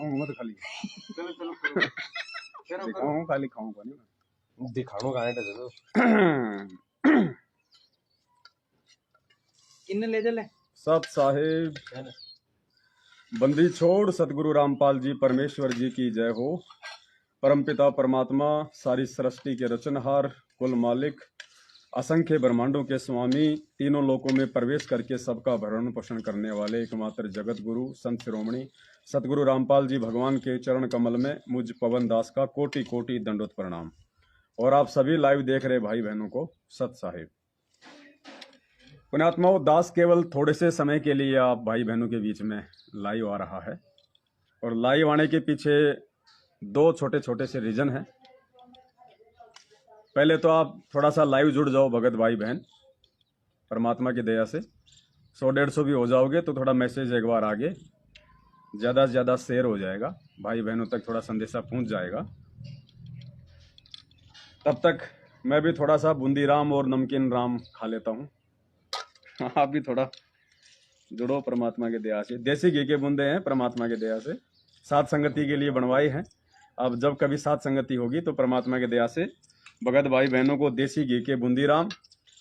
दिखाऊंगा मत खाली। चलो चलो दिखाऊंगा खाली, खाऊंगा नहीं दिखानो कहाँ है तो किन्ने ले चले सत साहेब। बंदी छोड़ सतगुरु रामपाल जी परमेश्वर जी की जय हो। परमपिता परमात्मा सारी सृष्टि के रचनहार, कुल मालिक, असंख्य ब्रह्मांडों के स्वामी, तीनों लोकों में प्रवेश करके सबका भरण पोषण करने वाले एकमात्र जगत गुरु संत शिरोमणि सतगुरु रामपाल जी भगवान के चरण कमल में मुझ पवन दास का कोटि कोटि दंडोत प्रणाम। और आप सभी लाइव देख रहे भाई बहनों को सत साहिब। पुण्यात्माओं, दास केवल थोड़े से समय के लिए आप भाई बहनों के बीच में लाइव आ रहा है, और लाइव आने के पीछे दो छोटे छोटे से रीजन हैं। पहले तो आप थोड़ा सा लाइव जुड़ जाओ भगत भाई बहन, परमात्मा की दया से 100-150 भी हो जाओगे तो थोड़ा मैसेज एक बार आगे ज़्यादा से ज़्यादा शेयर हो जाएगा, भाई बहनों तक थोड़ा संदेशा पहुंच जाएगा। तब तक मैं भी थोड़ा सा बूंदी राम और नमकीन राम खा लेता हूँ। आप भी थोड़ा जुड़ो परमात्मा के दया से। देसी घी के बूंदे हैं परमात्मा के दया से, सात संगति के लिए बनवाई हैं। अब जब कभी सात संगति होगी तो परमात्मा के दया से भगत भाई बहनों को देसी घी के बूंदी राम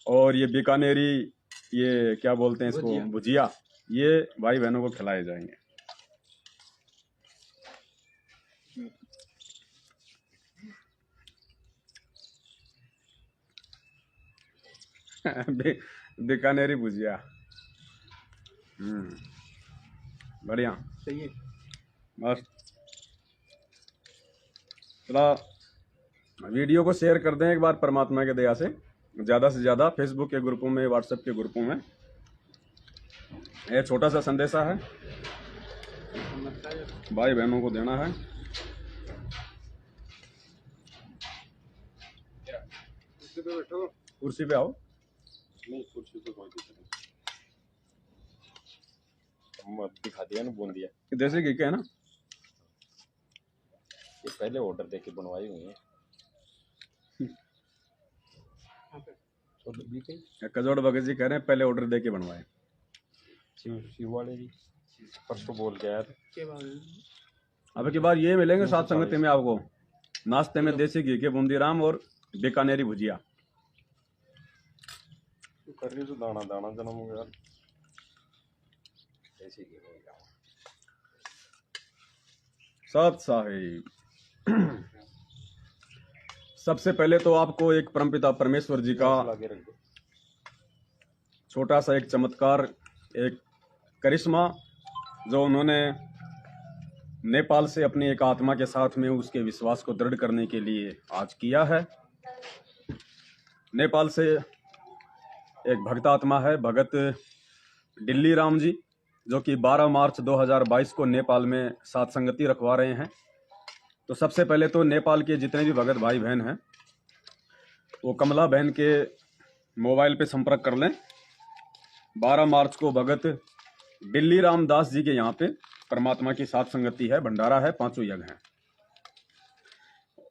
और ये बीकानेरी, ये क्या बोलते हैं इसको, भुजिया, ये भाई बहनों को खिलाए जाएंगे। बीकानेरी भुजिया बढ़िया, सही है, मस्त। चला वीडियो को शेयर कर दें एक बार परमात्मा के दया से ज़्यादा फेसबुक के ग्रुपों में, व्हाट्सएप के ग्रुपों में। ये छोटा सा संदेशा है भाई बहनों को देना है। कुर्सी पे आओ। नहीं, कुर्सी पे कोई दिक्कत नहीं, दिखा दिया ना बूंदिया देसी घी के है ना, ये पहले ऑर्डर देके बनवाई हुई है। कजोड़ भगत जी कह रहे हैं पहले ऑर्डर दे के बनवाए। शिव वाले जी परसों बोल के आया था। अब की बार ये मिलेंगे सात संगति में आपको, नाश्ते में देसी घी के बूंदी राम और बीकानेरी भुजिया। कर रही तो दाना दाना जन्म हो गया। देसी घी सत साहिब। सबसे पहले तो आपको एक परमपिता परमेश्वर जी का छोटा सा एक चमत्कार, एक करिश्मा जो उन्होंने नेपाल से अपनी एक आत्मा के साथ में उसके विश्वास को दृढ़ करने के लिए आज किया है। नेपाल से एक भक्त आत्मा है, भगत डिल्ली राम जी, जो कि 12 मार्च 2022 को नेपाल में सात संगति रखवा रहे हैं। तो सबसे पहले तो नेपाल के जितने भी भगत भाई बहन हैं वो कमला बहन के मोबाइल पे संपर्क कर लें। 12 मार्च को भगत डिल्ली रामदास जी के यहाँ पे परमात्मा की सात संगति है, भंडारा है, 5 यज्ञ हैं।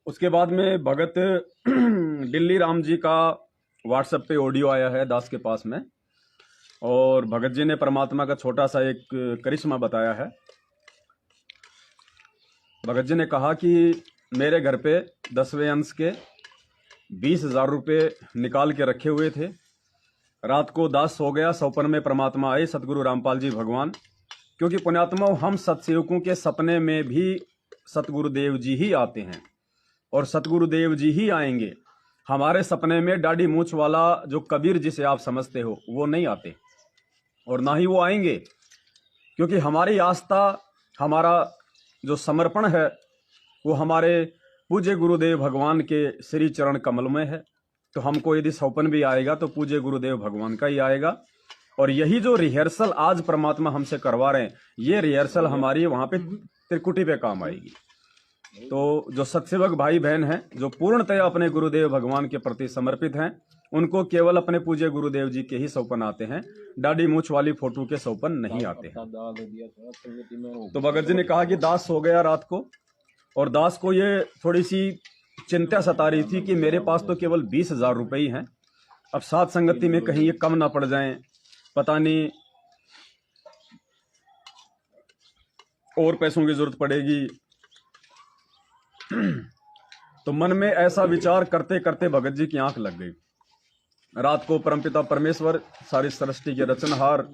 उसके बाद में भगत डिल्ली राम जी का व्हाट्सएप पे ऑडियो आया है दास के पास में, और भगत जी ने परमात्मा का छोटा सा एक करिश्मा बताया है। भगत जी ने कहा कि मेरे घर पे 10वें अंश के 20,000 रुपये निकाल के रखे हुए थे। रात को दास सो गया, सपन में परमात्मा आए सतगुरु रामपाल जी भगवान, क्योंकि पुण्यात्मा हम सत्सेवकों के सपने में भी सतगुरुदेव जी ही आते हैं और सतगुरुदेव जी ही आएंगे। हमारे सपने में दाढ़ी मूंछ वाला जो कबीर जिसे आप समझते हो वो नहीं आते और ना ही वो आएंगे, क्योंकि हमारी आस्था, हमारा जो समर्पण है वो हमारे पूज्य गुरुदेव भगवान के श्री चरण कमल में है। तो हमको यदि सौपन भी आएगा तो पूज्य गुरुदेव भगवान का ही आएगा। और यही जो रिहर्सल आज परमात्मा हमसे करवा रहे हैं, ये रिहर्सल हमारी वहाँ पे त्रिकुटी पे काम आएगी। तो जो सत्सेवक भाई बहन हैं जो पूर्णतया अपने गुरुदेव भगवान के प्रति समर्पित हैं, उनको केवल अपने पूज्य गुरुदेव जी के ही सौपन आते हैं, दाढ़ी मूछ वाली फोटो के सौपन नहीं आते हैं। तो भगत जी ने कहा कि दास सो गया रात को, और दास को ये थोड़ी सी चिंता सता रही थी कि मेरे पास तो केवल 20,000 रुपये ही हैं, अब सात संगति में कहीं ये कम ना पड़ जाएं, पता नहीं। और पैसों की जरूरत पड़ेगी। तो मन में ऐसा विचार करते करते भगत जी की आंख लग गई। रात को परमपिता परमेश्वर, सारी सृष्टि के रचनहार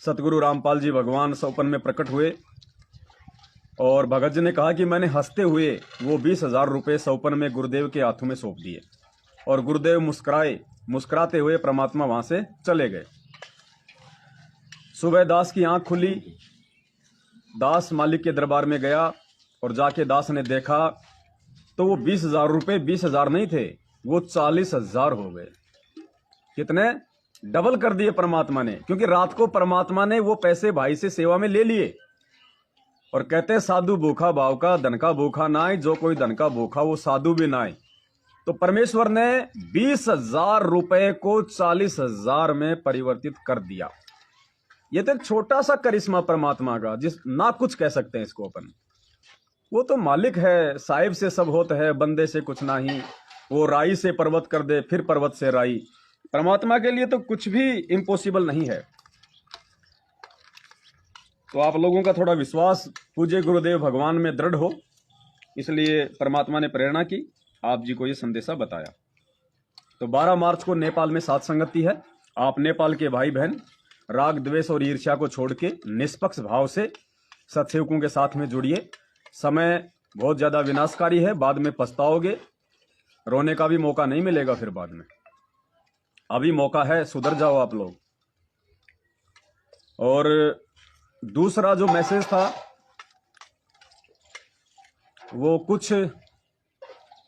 सतगुरु रामपाल जी भगवान सौपन में प्रकट हुए और भगत जी ने कहा कि मैंने हंसते हुए वो 20,000 रुपये सौपन में गुरुदेव के हाथों में सौंप दिए और गुरुदेव मुस्कुराते हुए परमात्मा वहां से चले गए। सुबह दास की आंख खुली, दास मालिक के दरबार में गया और जाके दास ने देखा तो वो 20,000 रुपये 20,000 नहीं थे, वो 40,000 हो गए। कितने? डबल कर दिए परमात्मा ने, क्योंकि रात को परमात्मा ने वो पैसे भाई से सेवा में ले लिए और कहते साधु भूखा भाव का धन का भूखा नाय, जो कोई धन का भूखा वो साधु भी नाय। तो परमेश्वर ने 20,000 रुपए को 40,000 में परिवर्तित कर दिया। ये तो एक छोटा सा करिश्मा परमात्मा का, जिस ना कुछ कह सकते हैं इसको अपन। वो तो मालिक है, साहिब से सब होता है, बंदे से कुछ नहीं। वो राई से पर्वत कर दे, फिर पर्वत से राई। परमात्मा के लिए तो कुछ भी इम्पॉसिबल नहीं है। तो आप लोगों का थोड़ा विश्वास पूज्य गुरुदेव भगवान में दृढ़ हो, इसलिए परमात्मा ने प्रेरणा की, आप जी को ये संदेशा बताया। तो 12 मार्च को नेपाल में सात संगति है। आप नेपाल के भाई बहन राग द्वेष और ईर्ष्या को छोड़ के निष्पक्ष भाव से सत्सेवकों के साथ में जुड़िए। समय बहुत ज्यादा विनाशकारी है, बाद में पछताओगे, रोने का भी मौका नहीं मिलेगा फिर बाद में। अभी मौका है, सुधर जाओ आप लोग। और दूसरा जो मैसेज था वो कुछ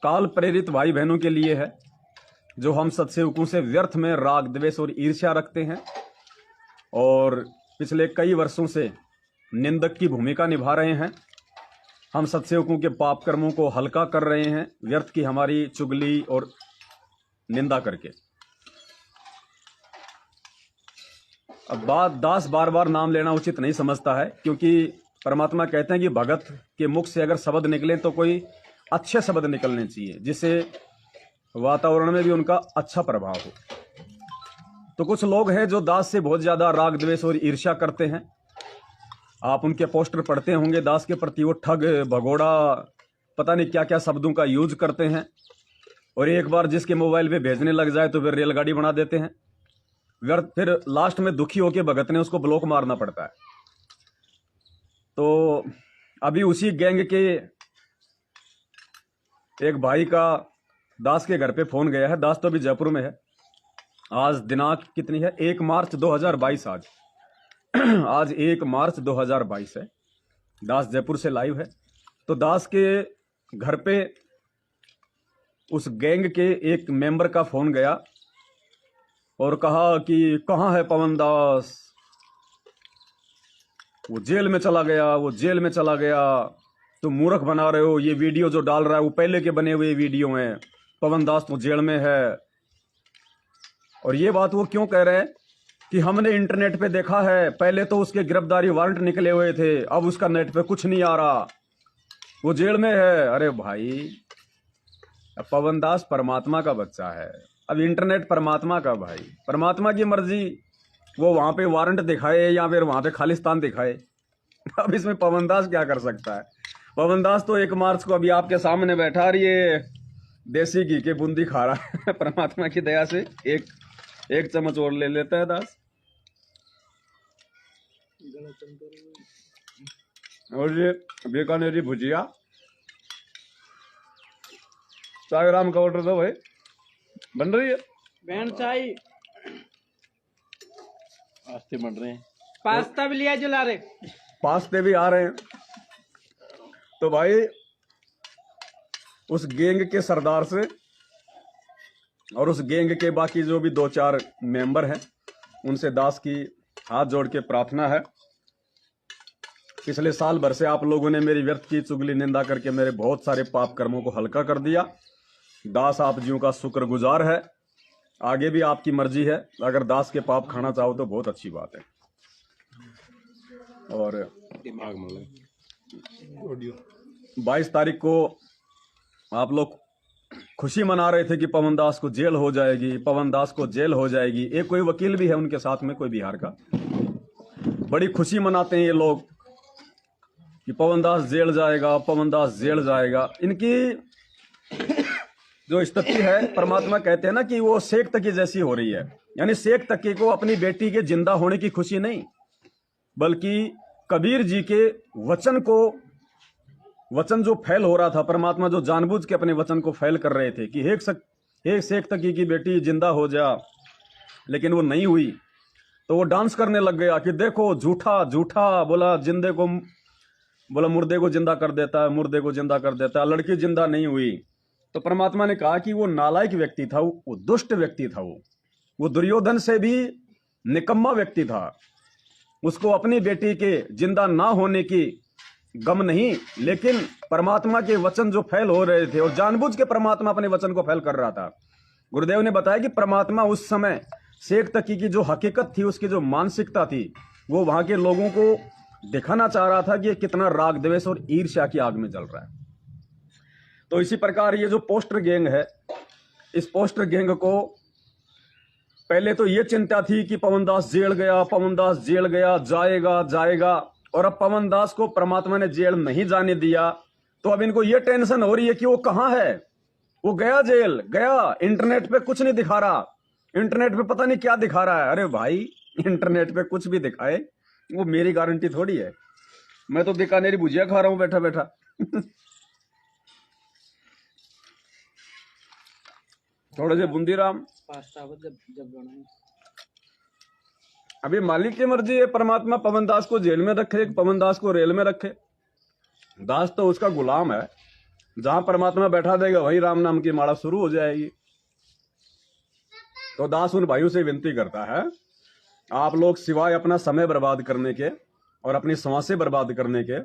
काल प्रेरित भाई बहनों के लिए है, जो हम सत्सेवकों से व्यर्थ में राग द्वेष और ईर्ष्या रखते हैं और पिछले कई वर्षों से निंदक की भूमिका निभा रहे हैं। हम सत्सेवकों के पाप कर्मों को हल्का कर रहे हैं, व्यर्थ की हमारी चुगली और निंदा करके। अब दास बार बार नाम लेना उचित नहीं समझता है, क्योंकि परमात्मा कहते हैं कि भगत के मुख से अगर शब्द निकले तो कोई अच्छे शब्द निकलने चाहिए, जिससे वातावरण में भी उनका अच्छा प्रभाव हो। तो कुछ लोग हैं जो दास से बहुत ज्यादा राग द्वेष और ईर्ष्या करते हैं। आप उनके पोस्टर पढ़ते होंगे दास के प्रति, वो ठग भगोड़ा पता नहीं क्या क्या शब्दों का यूज करते हैं, और एक बार जिसके मोबाइल पे भेजने लग जाए तो फिर रेलगाड़ी बना देते हैं। फिर लास्ट में दुखी होकर भगत ने उसको ब्लॉक मारना पड़ता है। तो अभी उसी गैंग के एक भाई का दास के घर पे फोन गया है। दास तो अभी जयपुर में है। आज दिनांक कितनी है? 1 मार्च 2022। आज 1 मार्च 2022 है। दास जयपुर से लाइव है। तो दास के घर पे उस गैंग के एक मेंबर का फोन गया और कहा कि कहाँ है पवन दास? वो जेल में चला गया, वो जेल में चला गया। तुम मूर्ख बना रहे हो, ये वीडियो जो डाल रहा है वो पहले के बने हुए वीडियो हैं। पवन दास तो जेल में है। और ये बात वो क्यों कह रहे हैं कि हमने इंटरनेट पे देखा है, पहले तो उसके गिरफ्तारी वारंट निकले हुए थे, अब उसका नेट पे कुछ नहीं आ रहा, वो जेल में है। अरे भाई, पवन दास परमात्मा का बच्चा है, अब इंटरनेट परमात्मा का भाई, परमात्मा की मर्जी। वो वहां पे वारंट दिखाए या फिर वहां पे खालिस्तान दिखाए, अब इसमें पवन दास क्या कर सकता है? पवन दास तो 1 मार्च को अभी आपके सामने बैठा और ये देसी घी के बूंदी खा रहा है। परमात्मा की दया से एक चम्मच और ले लेता है दास। और ये बीकानेरी भुजिया, 100 ग्राम का ऑर्डर दो भाई, बन रही है। बैंड चाय आस्ते बन रहे हैं। पास्ता भी लिया जो ला रहे, पास्ते भी आ रहे हैं। तो भाई उस गैंग के सरदार से और उस गैंग के बाकी जो भी 2-4 मेंबर हैं, उनसे दास की हाथ जोड़ के प्रार्थना है। पिछले साल भर से आप लोगों ने मेरी व्यर्थ की चुगली निंदा करके मेरे बहुत सारे पाप कर्मों को हल्का कर दिया। दास आप जीव का शुक्रगुजार है। आगे भी आपकी मर्जी है, अगर दास के पाप खाना चाहो तो बहुत अच्छी बात है। और दिमाग में 22 तारीख को आप लोग खुशी मना रहे थे कि पवन दास को जेल हो जाएगी, पवन दास को जेल हो जाएगी। एक कोई वकील भी है उनके साथ में, कोई बिहार का, बड़ी खुशी मनाते हैं ये लोग। कि पवन दास जेल जाएगा, पवन दास जेल जाएगा। इनकी जो स्थिति है, परमात्मा कहते हैं ना कि वो शेख तकी जैसी हो रही है। यानी शेख तकी को अपनी बेटी के जिंदा होने की खुशी नहीं, बल्कि कबीर जी के वचन जो फैल हो रहा था, परमात्मा जो जानबूझ के अपने वचन को फैल कर रहे थे कि हे शेख तकी की बेटी जिंदा हो जा, लेकिन वो नहीं हुई। तो वो डांस करने लग गया कि देखो झूठा झूठा, बोला मुर्दे को जिंदा कर देता है, मुर्दे को जिंदा कर देता है, लड़की जिंदा नहीं हुई। तो परमात्मा ने कहा कि वो नालायक व्यक्ति था, वो दुष्ट व्यक्ति था, वो दुर्योधन से भी निकम्मा व्यक्ति था। उसको अपनी बेटी के जिंदा ना होने की गम नहीं, लेकिन परमात्मा के वचन जो फैल हो रहे थे और जानबूझ के परमात्मा अपने वचन को फैल कर रहा था। गुरुदेव ने बताया कि परमात्मा उस समय शेख तकी की जो हकीकत थी, उसकी जो मानसिकता थी, वो वहां के लोगों को दिखाना चाह रहा था कि कितना राग द्वेष और ईर्ष्या की आग में जल रहा है। तो इसी प्रकार ये जो पोस्टर गैंग है, इस पोस्टर गैंग को पहले तो ये चिंता थी कि पवन दास जेल गया, पवन दास जेल गया, जाएगा, और अब पवन दास को परमात्मा ने जेल नहीं जाने दिया। तो अब इनको ये टेंशन हो रही है कि वो कहां है, वो गया जेल, गया, इंटरनेट पे कुछ नहीं दिखा रहा, इंटरनेट पे पता नहीं क्या दिखा रहा है। अरे भाई, इंटरनेट पे कुछ भी दिखाए वो मेरी गारंटी थोड़ी है। मैं तो बीकानेरी भुजिया खा रहा हूं बैठा बैठा। थोड़े से बूंदीराम अभी मालिक की मर्जी है, परमात्मा पवन दास को जेल में रखे, पवन दास को रेल में रखे। दास तो उसका गुलाम है, जहां परमात्मा बैठा देगा वही राम नाम की माला शुरू हो जाएगी। तो दास उन भाइयों से विनती करता है, आप लोग सिवाय अपना समय बर्बाद करने के और अपनी सांसें बर्बाद करने के,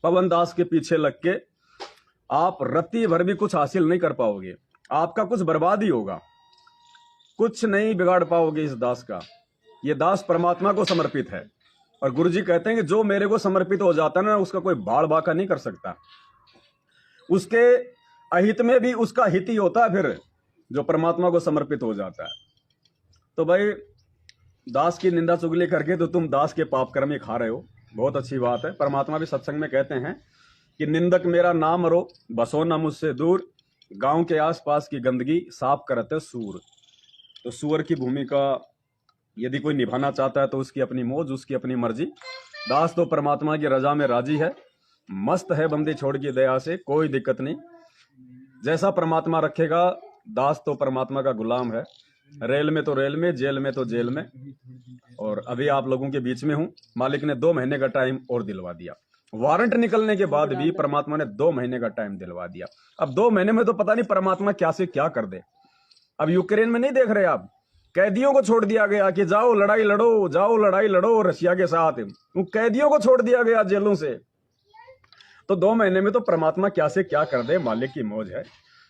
पवन दास के पीछे लग के आप रत्ती भर भी कुछ हासिल नहीं कर पाओगे। आपका कुछ बर्बाद ही होगा, कुछ नहीं बिगाड़ पाओगे इस दास का। ये दास परमात्मा को समर्पित है, और गुरु जी कहते हैं कि जो मेरे को समर्पित हो जाता है ना, उसका कोई बाड़ बाका नहीं कर सकता। उसके अहित में भी उसका हित ही होता है फिर, जो परमात्मा को समर्पित हो जाता है। तो भाई, दास की निंदा चुगली करके तो तुम दास के पाप कर्म ही खा रहे हो, बहुत अच्छी बात है। परमात्मा भी सत्संग में कहते हैं कि निंदक मेरा नाम रो, बसो न मुझसे दूर, गांव के आसपास की गंदगी साफ करते सूर। तो सूअर की भूमिका यदि कोई निभाना चाहता है तो उसकी अपनी मौज, उसकी अपनी मर्जी। दास तो परमात्मा की रजा में राजी है, मस्त है बंदी छोड़ की दया से, कोई दिक्कत नहीं। जैसा परमात्मा रखेगा, दास तो परमात्मा का गुलाम है। रेल में तो रेल में, जेल में तो जेल में। और अभी आप लोगों के बीच में हूं। मालिक ने 2 महीने का टाइम और दिलवा दिया। वारंट निकलने के बाद भी परमात्मा ने 2 महीने का टाइम दिलवा दिया। अब 2 महीने में तो पता नहीं परमात्मा क्या से क्या कर दे। अब यूक्रेन में नहीं देख रहे आप, कैदियों को छोड़ दिया गया कि जाओ लड़ाई लड़ो, जाओ लड़ाई लड़ो रशिया के साथ। वो कैदियों को छोड़ दिया गया जेलों से। तो 2 महीने में तो परमात्मा क्या से क्या कर दे, मालिक की मौज है।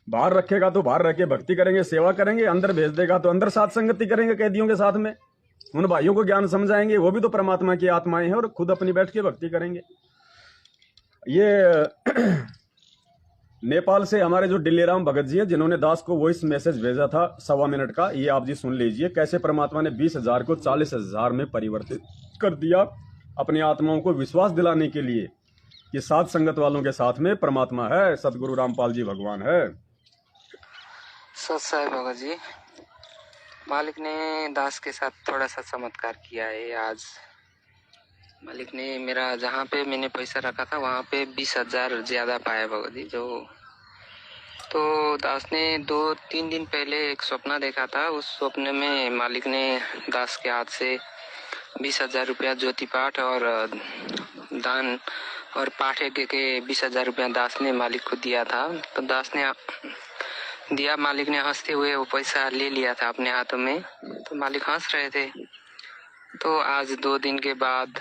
बाहर रखेगा तो बाहर रह के भक्ति करेंगे, सेवा करेंगे, अंदर भेज देगा तो अंदर साथ संगति करेंगे कैदियों के साथ में, उन भाइयों को ज्ञान समझाएंगे, वो भी तो परमात्मा की आत्माएं हैं, और खुद अपनी बैठ के भक्ति करेंगे। ये नेपाल से हमारे जो डिल्लीराम भगत जी है, जिन्होंने दास को वॉइस मैसेज भेजा था 1.25 मिनट का, ये आप जी सुन लीजिए, कैसे परमात्मा ने 20,000 को 40,000 में परिवर्तित कर दिया, अपनी आत्माओं को विश्वास दिलाने के लिए कि साथ संगत वालों के साथ में परमात्मा है, सतगुरु रामपाल जी भगवान है। सच है भगत जी, मालिक ने दास के साथ थोड़ा सा चमत्कार किया है आज। मालिक ने मेरा जहाँ पे मैंने पैसा रखा था वहाँ पे 20,000 ज्यादा पाया भगत जी। जो तो दास ने 2-3 दिन पहले एक सपना देखा था, उस सपने में मालिक ने दास के हाथ से 20,000 रुपया ज्योति पाठ और दान और पाठ के 20,000 रुपया दास ने मालिक को दिया था। तो दास ने दिया, मालिक ने हंसते हुए वो पैसा ले लिया था अपने हाथों में। तो मालिक हंस रहे थे। तो आज 2 दिन के बाद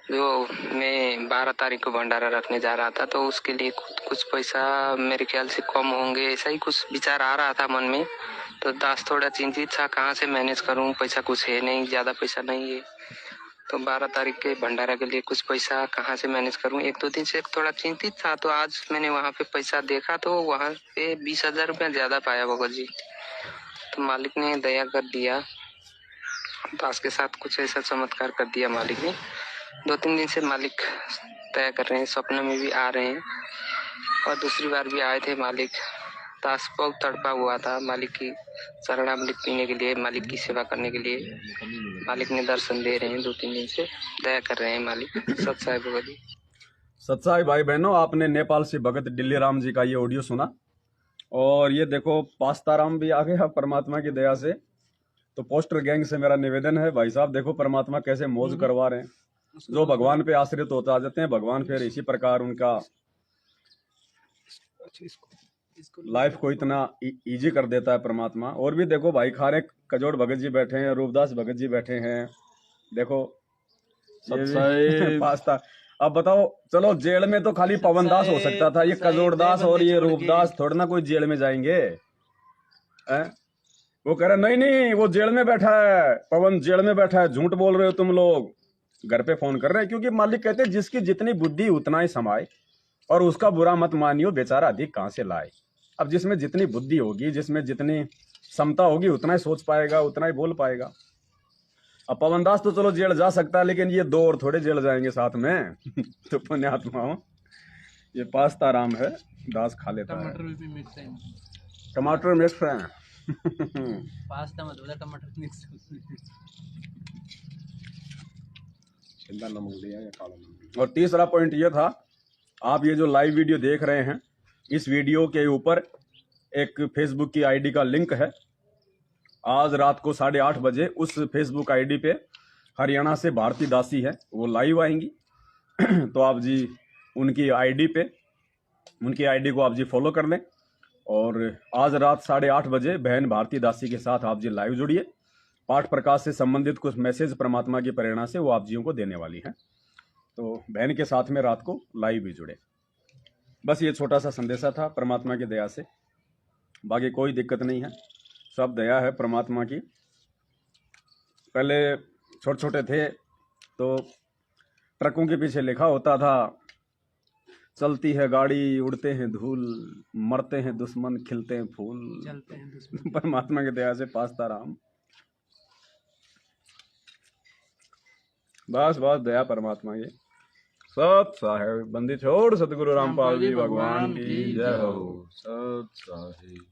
जो मैं 12 तारीख को भंडारा रखने जा रहा था, तो उसके लिए कुछ पैसा मेरे ख्याल से कम होंगे, ऐसा ही कुछ विचार आ रहा था मन में। तो दास थोड़ा चिंतित था, कहाँ से मैनेज करूं, पैसा कुछ है नहीं, ज्यादा पैसा नहीं है। तो 12 तारीख के भंडारा के लिए कुछ पैसा कहाँ से मैनेज करूं, 1-2 दिन से थोड़ा चिंतित था। तो आज मैंने वहाँ पे पैसा देखा तो वहाँ पे 20,000 रुपया ज्यादा पाया भगत जी। तो मालिक ने दया कर दिया, दास के साथ कुछ ऐसा चमत्कार कर दिया मालिक ने। 2-3 दिन से मालिक तय कर रहे हैं, सपने में भी आ रहे हैं। और दूसरी बार भी आए थे मालिक, दास बहुत तड़पा हुआ था मालिक की शरणामृत पीने के लिए, मालिक की सेवा करने के लिए। मालिक ने दर्शन दे रहे हैं, 2-3 दिन से दया कर रहे हैं मालिक। सत्साई भगवती। सत्साई भाई बहनों, आपने नेपाल से भगत डिल्ली राम जी का ये ऑडियो सुना, और ये देखो पास्ताराम भी आ गया परमात्मा की दया से। तो पोस्टर गैंग से मेरा निवेदन है, भाई साहब देखो परमात्मा कैसे मौज करवा रहे हैं। जो भगवान पे आश्रित होता जाते हैं, भगवान फिर इसी प्रकार उनका लाइफ को इतना इजी कर देता है परमात्मा। और भी देखो भाई खारे कजोड़ भगत जी बैठे हैं, रूपदास भगत जी बैठे हैं, देखो पास्ता। अब बताओ, चलो जेल में तो खाली पवन दास हो सकता था, ये कजोड़ दास और ये रूपदास थोड़ा ना कोई जेल में जाएंगे। वो कह रहे नहीं नहीं वो जेल में बैठा है, पवन जेल में बैठा है, झूठ बोल रहे हो तुम लोग। घर पे फोन कर रहे हैं, क्योंकि मालिक कहते हैं जिसकी जितनी बुद्धि उतना ही समाए, और उसका बुरा मत मानियो, बेचारा अधिक कहां से लाए। अब जिसमें जितनी बुद्धि होगी, जिसमें जितनी क्षमता होगी, उतना ही सोच पाएगा, उतना ही बोल पाएगा। अब पवन दास तो चलो जेल जा सकता है, लेकिन ये 2 और थोड़े जेल जाएंगे साथ में। तो पुण्यात्माओं, ये पास्ता राम है, दास खा लेता है। टमाटर मिक्स है। पास्ता मत बोला, टमाटर मिक्स। नमक दिया या काला नमक। और तीसरा पॉइंट ये था, आप ये जो लाइव वीडियो देख रहे हैं, इस वीडियो के ऊपर एक फेसबुक की आईडी का लिंक है। आज रात को 8:30 बजे उस फेसबुक आईडी पे हरियाणा से भारती दासी है, वो लाइव आएंगी। तो आप जी उनकी आईडी को आप जी फॉलो कर लें, और आज रात 8:30 बजे बहन भारती दासी के साथ आप जी लाइव जुड़िए। पाठ प्रकाश से संबंधित कुछ मैसेज परमात्मा की प्रेरणा से वो आप जियों को देने वाली हैं। तो बहन के साथ में रात को लाइव भी जुड़े। बस ये छोटा सा संदेशा था परमात्मा की दया से, बाकी कोई दिक्कत नहीं है, सब दया है परमात्मा की। पहले छोटे छोटे थे तो ट्रकों के पीछे लिखा होता था, चलती है गाड़ी उड़ते हैं धूल, मरते हैं दुश्मन खिलते हैं फूल। चलते हैं दुश्मन। परमात्मा की दया से पास्ता राम, बस बस दया परमात्मा की। सत साहेब बंदी छोड़ सतगुरु रामपाल जी भगवान की जय हो। सत साहेब।